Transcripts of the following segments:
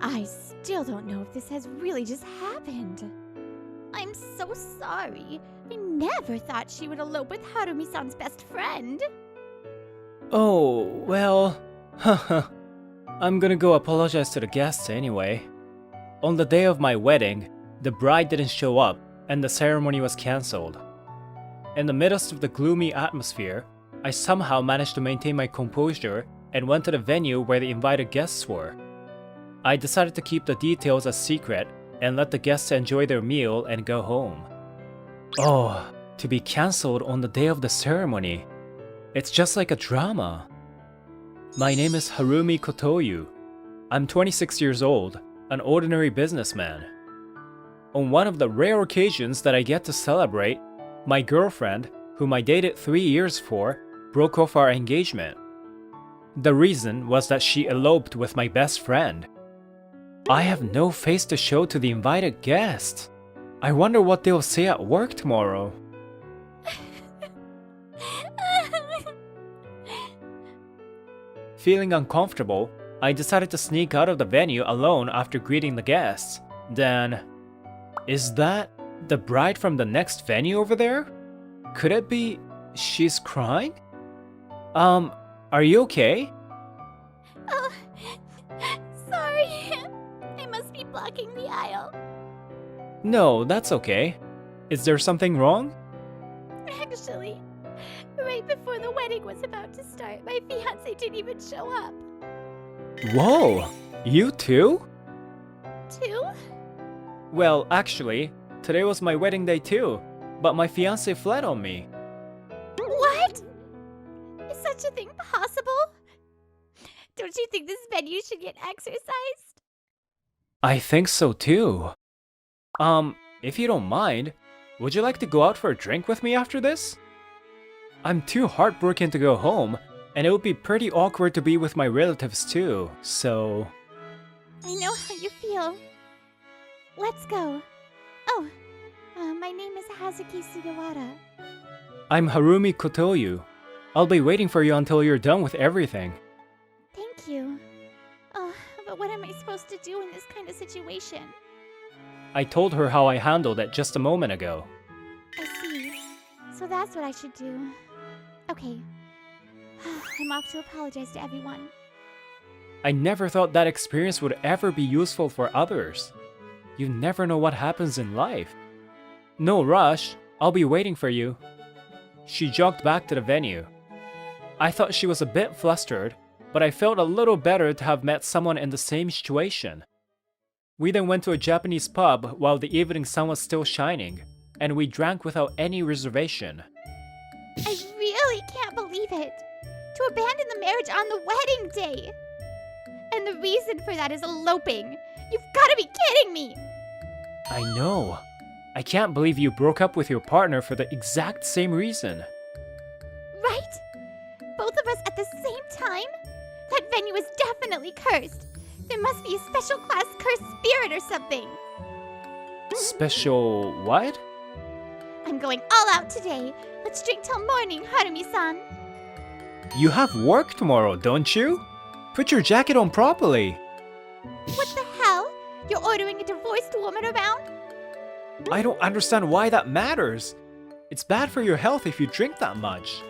I still don't know if this has really just happened. I'm so sorry. I never thought she would elope with Harumi-san's best friend. Oh, well, haha. I'm gonna go apologize to the guests anyway. On the day of my wedding, the bride didn't show up and the ceremony was cancelled. In the midst of the gloomy atmosphere, I somehow managed to maintain my composure and went to the venue where the invited guests were. I decided to keep the details a secret and let the guests enjoy their meal and go home. Oh, to be cancelled on the day of the ceremony. It's just like a drama. My name is Harumi Kotoyu. I'm 26 years old, an ordinary businessman. On one of the rare occasions that I get to celebrate, my girlfriend, whom I dated 3 years for, broke off our engagement. The reason was that she eloped with my best friend. I have no face to show to the invited guests. I wonder what they'll say at work tomorrow. Feeling uncomfortable, I decided to sneak out of the venue alone after greeting the guests. Then, is that the bride from the next venue over there? Could it be she's crying? Are you okay? Oh, sorry. I must be blocking the aisle. No, that's okay. Is there something wrong? Actually, right before the wedding was about to start, my fiance didn't even show up. Whoa, you too? Too? Well, actually, today was my wedding day too, but my fiance fled on me. What? Is such a thing possible? Don't you think this venue should get exercised? I think so too. If you don't mind, would you like to go out for a drink with me after this? I'm too heartbroken to go home, and it would be pretty awkward to be with my relatives too, so... I know how you feel. Let's go. Oh, my name is Hazuki Sugawara. I'm Harumi Kotoyu. I'll be waiting for you until you're done with everything. Thank you. Oh, but what am I supposed to do in this kind of situation? I told her how I handled it just a moment ago. I see. So that's what I should do. Okay. I'm off to apologize to everyone. I never thought that experience would ever be useful for others. You never know what happens in life. No rush, I'll be waiting for you. She jogged back to the venue. I thought she was a bit flustered, but I felt a little better to have met someone in the same situation. We then went to a Japanese pub while the evening sun was still shining, and we drank without any reservation. I really can't believe it. To abandon the marriage on the wedding day. And the reason for that is eloping. You've got to be kidding me. I know. I can't believe you broke up with your partner for the exact same reason. Right? Both of us at the same time? That venue is definitely cursed. There must be a special class cursed spirit or something. Special what? I'm going all out today. Let's drink till morning, Harumi-san. You have work tomorrow, don't you? Put your jacket on properly. What the hell? You're ordering a divorced woman around? I don't understand why that matters. It's bad for your health if you drink that much.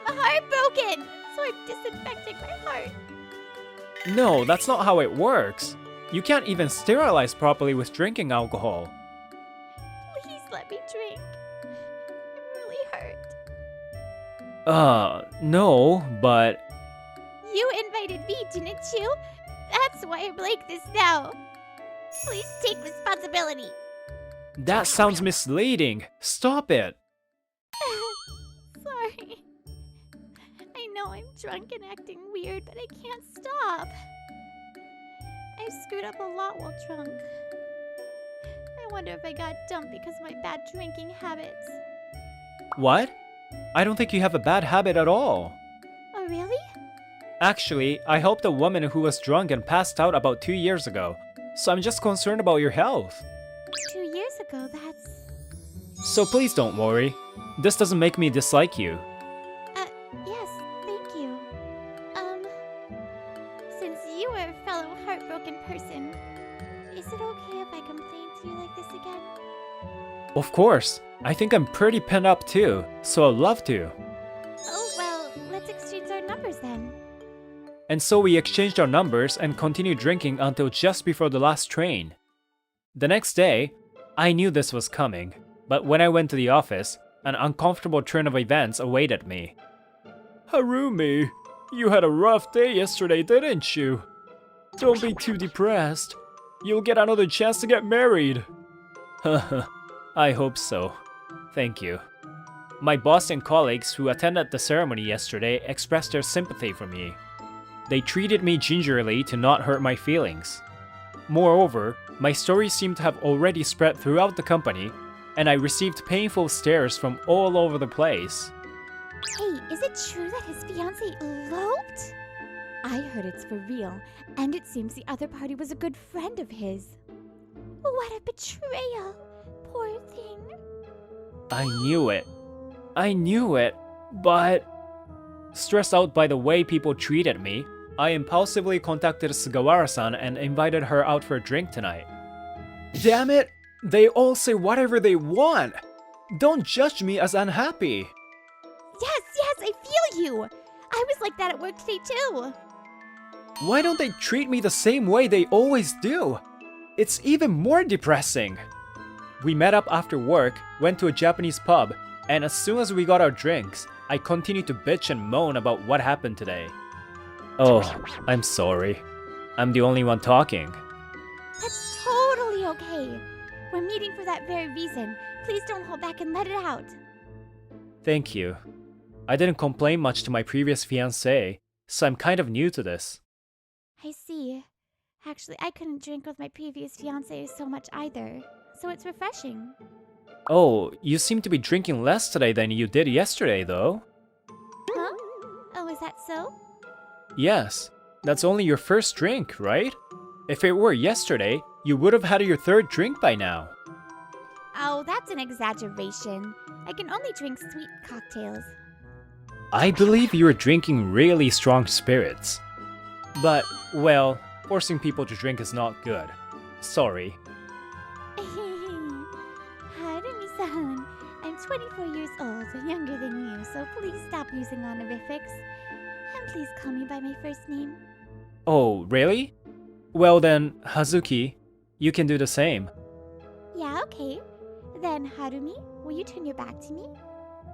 I'm heartbroken, so I'm disinfecting my heart. No, that's not how it works. You can't even sterilize properly with drinking alcohol. Please let me drink. I'm really hurt. No, but... You invited me, didn't you? That's why I'm like this now. Please take responsibility. That sounds misleading. Stop it. Sorry. I know I'm drunk and acting weird, but I can't stop. I've screwed up a lot while drunk. I wonder if I got dumped because of my bad drinking habits. What? I don't think you have a bad habit at all. Oh, really? Actually, I helped a woman who was drunk and passed out about 2 years ago, so I'm just concerned about your health. 2 years ago, that's... So please don't worry. This doesn't make me dislike you. Yes, thank you. Since you were a fellow heartbroken person. Is it okay if I complain to you like this again? Of course, I think I'm pretty pent up too, so I'd love to. Oh, well, let's exchange our numbers then. And so we exchanged our numbers and continued drinking until just before the last train. The next day, I knew this was coming, but when I went to the office, an uncomfortable turn of events awaited me. Harumi, you had a rough day yesterday, didn't you? Don't be too depressed. You'll get another chance to get married. Haha, I hope so. Thank you. My boss and colleagues who attended the ceremony yesterday expressed their sympathy for me. They treated me gingerly to not hurt my feelings. Moreover, my story seemed to have already spread throughout the company, and I received painful stares from all over the place. Hey, is it true that his fiancée eloped? I heard it's for real, and it seems the other party was a good friend of his. What a betrayal! Poor thing. I knew it, but... Stressed out by the way people treated me, I impulsively contacted Sugawara-san and invited her out for a drink tonight. Damn it! They all say whatever they want! Don't judge me as unhappy! Yes, I feel you! I was like that at work today too! Why don't they treat me the same way they always do? It's even more depressing! We met up after work, went to a Japanese pub, and as soon as we got our drinks, I continued to bitch and moan about what happened today. Oh, I'm sorry. I'm the only one talking. That's totally okay. We're meeting for that very reason. Please don't hold back and let it out. Thank you. I didn't complain much to my previous fiancé, so I'm kind of new to this. I see. Actually, I couldn't drink with my previous fiancé so much either, so it's refreshing. Oh, you seem to be drinking less today than you did yesterday, though. Huh? Oh, is that so? Yes, that's only your first drink, right? If it were yesterday, you would have had your third drink by now. Oh, that's an exaggeration. I can only drink sweet cocktails. I believe you were drinking really strong spirits. But, well, forcing people to drink is not good. Sorry. Harumi-san, I'm 24 years old, younger than you, so please stop using honorifics. And please call me by my first name. Oh, really? Well then, Hazuki, you can do the same. Yeah, okay. Then, Harumi, will you turn your back to me?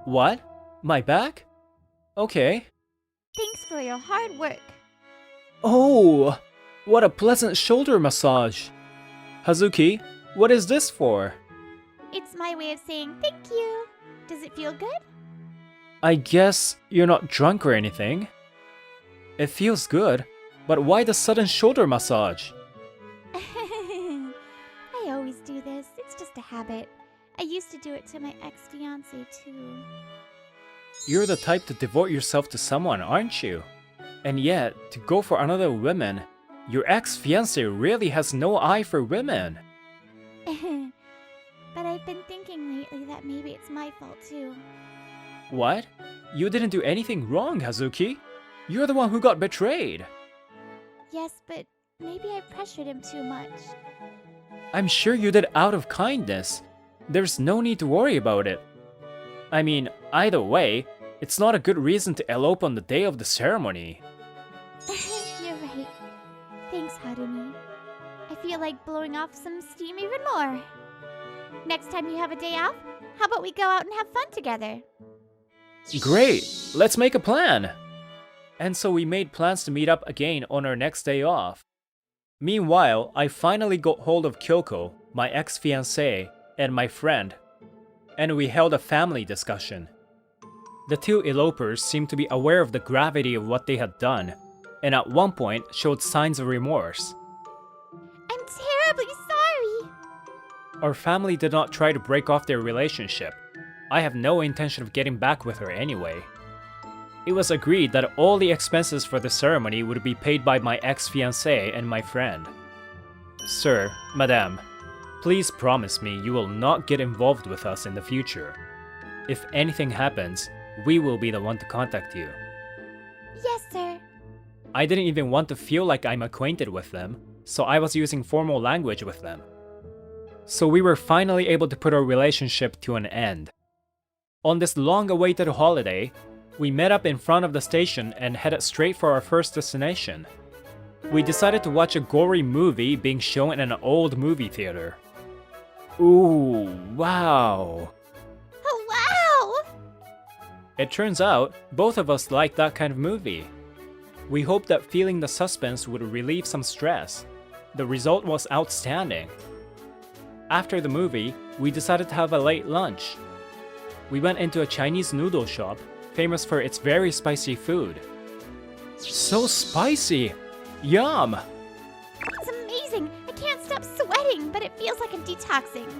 What? My back? Okay. Thanks for your hard work. Oh, what a pleasant shoulder massage. Hazuki, what is this for? It's my way of saying thank you. Does it feel good? I guess you're not drunk or anything. It feels good, but why the sudden shoulder massage? I always do this. It's just a habit. I used to do it to my ex-fiancé too. You're the type to devote yourself to someone, aren't you? And yet, to go for another woman, your ex-fiancé really has no eye for women. But I've been thinking lately that maybe it's my fault too. What? You didn't do anything wrong, Hazuki. You're the one who got betrayed. Yes, but maybe I pressured him too much. I'm sure you did out of kindness. There's no need to worry about it. I mean, either way, it's not a good reason to elope on the day of the ceremony. You're right. Thanks, Harumi. I feel like blowing off some steam even more. Next time you have a day off, how about we go out and have fun together? Great! Let's make a plan! And so we made plans to meet up again on our next day off. Meanwhile, I finally got hold of Kyoko, my ex-fiancée, and my friend, and we held a family discussion. The two elopers seemed to be aware of the gravity of what they had done, and at one point showed signs of remorse. I'm terribly sorry! Our family did not try to break off their relationship. I have no intention of getting back with her anyway. It was agreed that all the expenses for the ceremony would be paid by my ex-fiancé and my friend. Sir, Madame, please promise me you will not get involved with us in the future. If anything happens, we will be the one to contact you. Yes, sir. I didn't even want to feel like I'm acquainted with them, so I was using formal language with them. So we were finally able to put our relationship to an end. On this long-awaited holiday, we met up in front of the station and headed straight for our first destination. We decided to watch a gory movie being shown in an old movie theater. Ooh, wow. Oh, wow! It turns out, both of us like that kind of movie. We hoped that feeling the suspense would relieve some stress. The result was outstanding. After the movie, we decided to have a late lunch. We went into a Chinese noodle shop, famous for its very spicy food. So spicy! Yum! It's amazing! I can't stop sweating, but it feels like I'm detoxing.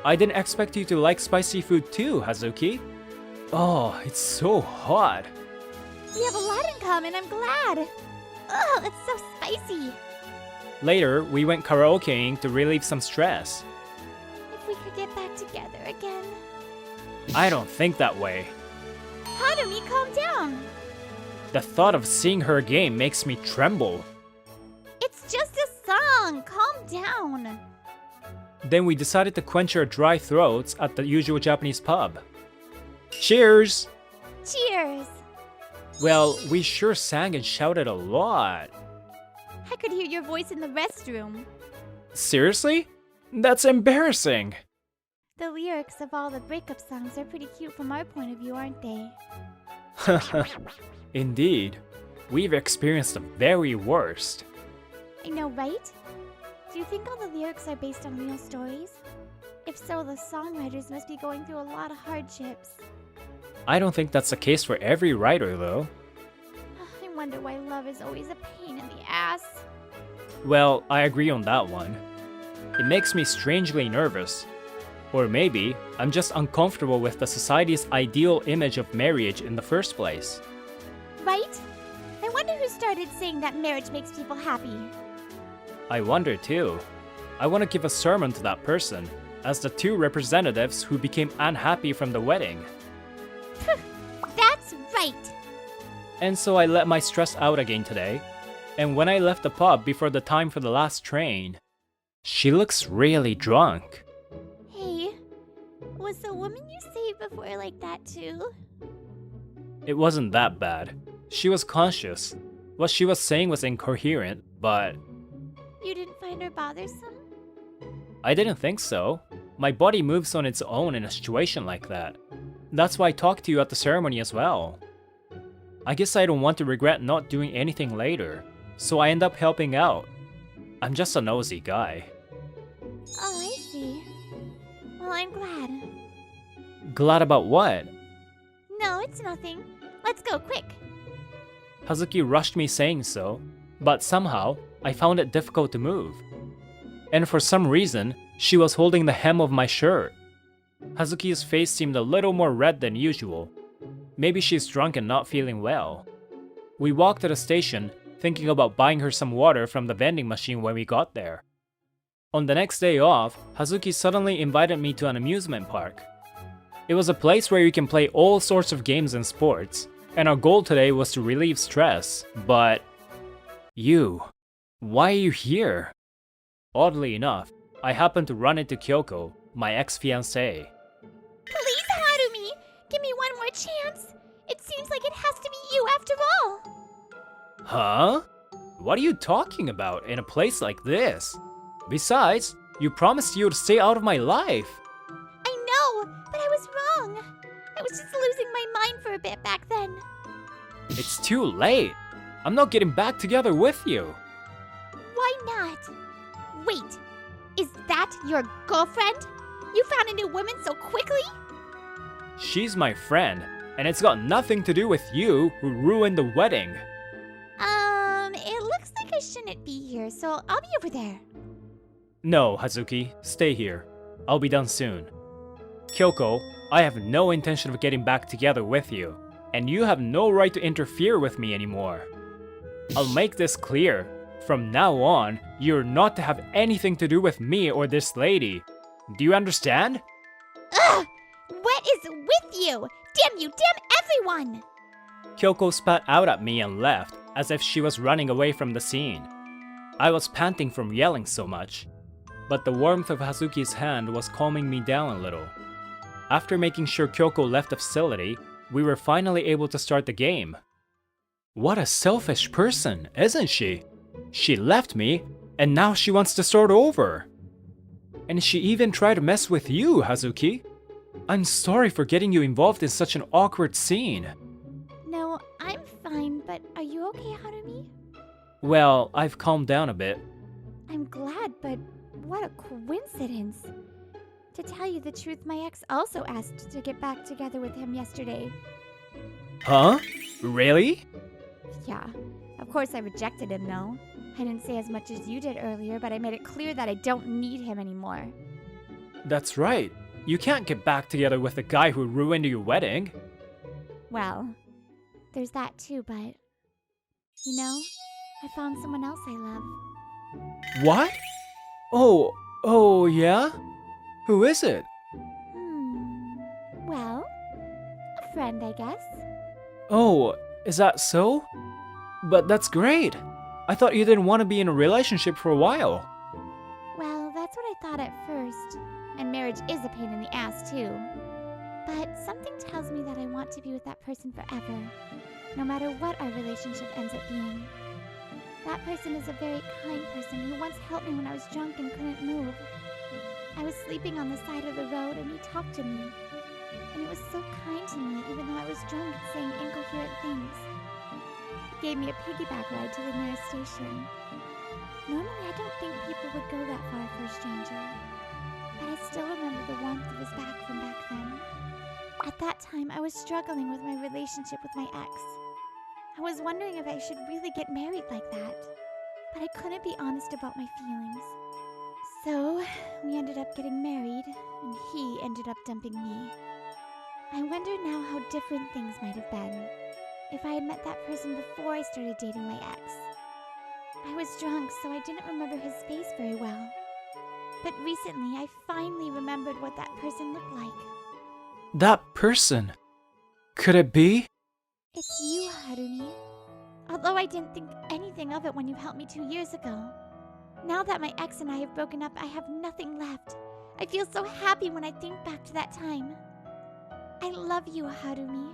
I didn't expect you to like spicy food too, Hazuki. Oh, it's so hot. We have a lot in common, I'm glad. Oh, it's so spicy. Later, we went karaokeing to relieve some stress. If we could get back together again. I don't think that way. Hanumi, calm down. The thought of seeing her again makes me tremble. It's just a song. Calm down. Then we decided to quench our dry throats at the usual Japanese pub. Cheers! Cheers. Well, we sure sang and shouted a lot. I could hear your voice in the restroom. Seriously? That's embarrassing. The lyrics of all the breakup songs are pretty cute from our point of view, aren't they? Indeed. We've experienced the very worst. I know, right? Do you think all the lyrics are based on real stories? If so, the songwriters must be going through a lot of hardships. I don't think that's the case for every writer, though. I wonder why love is always a pain in the ass. Well, I agree on that one. It makes me strangely nervous. Or maybe I'm just uncomfortable with the society's ideal image of marriage in the first place. Right? I wonder who started saying that marriage makes people happy. I wonder too. I want to give a sermon to that person, as the two representatives who became unhappy from the wedding. That's right! And so I let my stress out again today, and when I left the pub before the time for the last train, she looks really drunk. Hey, was the woman you saved before like that too? It wasn't that bad. She was conscious. What she was saying was incoherent, but You didn't find her bothersome? I didn't think so. My body moves on its own in a situation like that. That's why I talked to you at the ceremony as well. I guess I don't want to regret not doing anything later, so I end up helping out. I'm just a nosy guy. Oh, I see. Well, I'm glad. Glad about what? No, it's nothing. Let's go, quick. Hazuki rushed me saying so, but somehow I found it difficult to move. And for some reason, she was holding the hem of my shirt. Hazuki's face seemed a little more red than usual. Maybe she's drunk and not feeling well. We walked to the station, thinking about buying her some water from the vending machine when we got there. On the next day off, Hazuki suddenly invited me to an amusement park. It was a place where you can play all sorts of games and sports, and our goal today was to relieve stress, but... Why are you here? Oddly enough, I happened to run into Kyoko, my ex-fiancée. Please, Harumi! Give me one more chance! It seems like it has to be you after all! Huh? What are you talking about in a place like this? Besides, you promised you would stay out of my life. I know, but I was wrong. I was just losing my mind for a bit back then. It's too late. I'm not getting back together with you. Why not? Wait, is that your girlfriend? You found a new woman so quickly? She's my friend, and it's got nothing to do with you who ruined the wedding. It looks like I shouldn't be here, so I'll be over there. No, Hazuki, stay here. I'll be done soon. Kyoko, I have no intention of getting back together with you, and you have no right to interfere with me anymore. I'll make this clear. From now on, you're not to have anything to do with me or this lady. Do you understand? Ugh! What is with you? Damn you, damn everyone! Kyoko spat out at me and left, as if she was running away from the scene. I was panting from yelling so much, but the warmth of Hazuki's hand was calming me down a little. After making sure Kyoko left the facility, we were finally able to start the game. What a selfish person, isn't she? She left me, and now she wants to start over. And she even tried to mess with you, Hazuki. I'm sorry for getting you involved in such an awkward scene. No, I'm fine, but are you okay, Harumi? Well, I've calmed down a bit. I'm glad, but what a coincidence. To tell you the truth, my ex also asked to get back together with him yesterday. Huh? Really? Yeah, of course I rejected him though. I didn't say as much as you did earlier, but I made it clear that I don't need him anymore. That's right. You can't get back together with the guy who ruined your wedding. Well, there's that too, but... You know, I found someone else I love. What? Oh yeah? Who is it? Well, a friend, I guess. Oh, is that so? But that's great. I thought you didn't want to be in a relationship for a while. Well, that's what I thought at first. And marriage is a pain in the ass, too. But something tells me that I want to be with that person forever, no matter what our relationship ends up being. That person is a very kind person who once helped me when I was drunk and couldn't move. I was sleeping on the side of the road and he talked to me. And he was so kind to me even though I was drunk and saying incoherent things. He gave me a piggyback ride to the nearest station. Normally I don't think people would go that far for a stranger. But I still remember the warmth of his back from back then. At that time, I was struggling with my relationship with my ex. I was wondering if I should really get married like that. But I couldn't be honest about my feelings. So, we ended up getting married, and he ended up dumping me. I wonder now how different things might have been if I had met that person before I started dating my ex. I was drunk, so I didn't remember his face very well. But recently, I finally remembered what that person looked like. That person? Could it be? It's you, Harumi. Although I didn't think anything of it when you helped me 2 years ago. Now that my ex and I have broken up, I have nothing left. I feel so happy when I think back to that time. I love you, Harumi.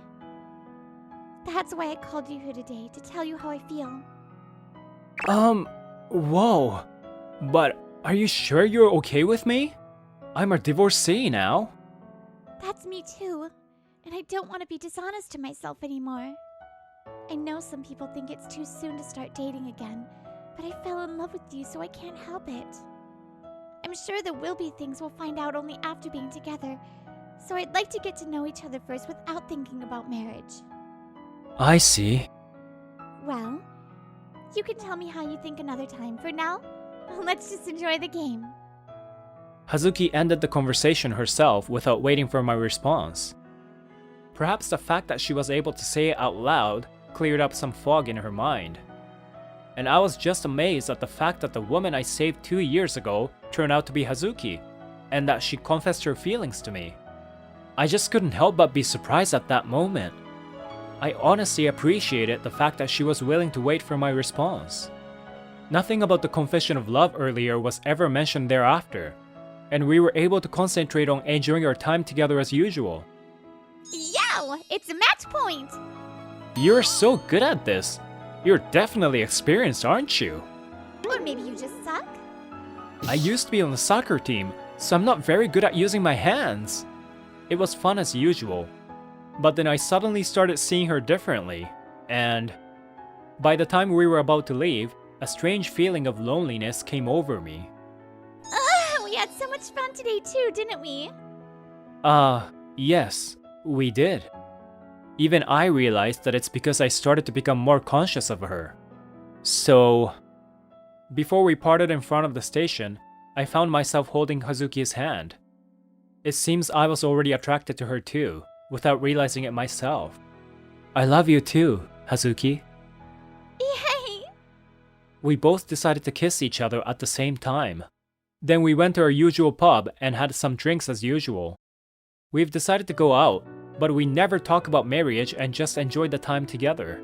That's why I called you here today, to tell you how I feel. Whoa. But are you sure you're okay with me? I'm a divorcee now. That's me too, and I don't want to be dishonest to myself anymore. I know some people think it's too soon to start dating again, but I fell in love with you, so I can't help it. I'm sure there will be things we'll find out only after being together, so I'd like to get to know each other first without thinking about marriage. I see. Well, you can tell me how you think another time. For now, let's just enjoy the game. Hazuki ended the conversation herself without waiting for my response. Perhaps the fact that she was able to say it out loud cleared up some fog in her mind. And I was just amazed at the fact that the woman I saved 2 years ago turned out to be Hazuki, and that she confessed her feelings to me. I just couldn't help but be surprised at that moment. I honestly appreciated the fact that she was willing to wait for my response. Nothing about the confession of love earlier was ever mentioned thereafter, and we were able to concentrate on enjoying our time together as usual. Yow! It's a match point! You're so good at this. You're definitely experienced, aren't you? Or maybe you just suck? I used to be on the soccer team, so I'm not very good at using my hands. It was fun as usual, but then I suddenly started seeing her differently, and by the time we were about to leave, a strange feeling of loneliness came over me. We had so much fun today too, didn't we? Yes, we did. Even I realized that it's because I started to become more conscious of her. So, before we parted in front of the station, I found myself holding Hazuki's hand. It seems I was already attracted to her too, without realizing it myself. I love you too, Hazuki. Yay! We both decided to kiss each other at the same time. Then we went to our usual pub and had some drinks as usual. We've decided to go out, but we never talk about marriage and just enjoy the time together.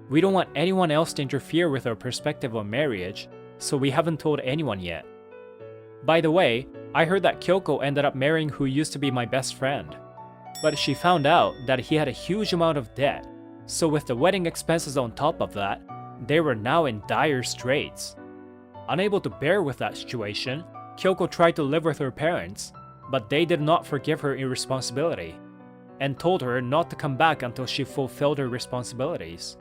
We don't want anyone else to interfere with our perspective on marriage, so we haven't told anyone yet. By the way, I heard that Kyoko ended up marrying who used to be my best friend. But she found out that he had a huge amount of debt, so with the wedding expenses on top of that, they were now in dire straits. Unable to bear with that situation, Kyoko tried to live with her parents, but they did not forgive her irresponsibility, and told her not to come back until she fulfilled her responsibilities.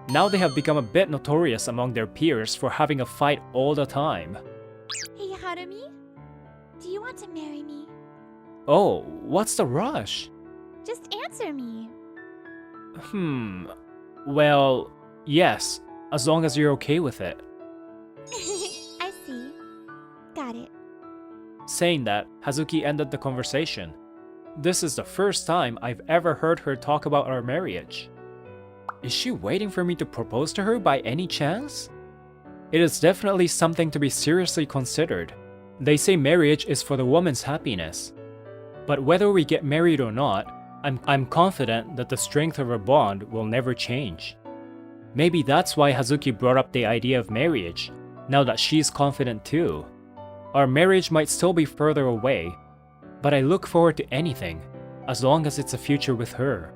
Now they have become a bit notorious among their peers for having a fight all the time. Hey, Harumi? Do you want to marry me? Oh, what's the rush? Just answer me. Well, yes, as long as you're okay with it. I see. Got it. Saying that, Hazuki ended the conversation. This is the first time I've ever heard her talk about our marriage. Is she waiting for me to propose to her by any chance? It is definitely something to be seriously considered. They say marriage is for the woman's happiness. But whether we get married or not, I'm confident that the strength of our bond will never change. Maybe that's why Hazuki brought up the idea of marriage, now that she's confident too. Our marriage might still be further away, but I look forward to anything, as long as it's a future with her.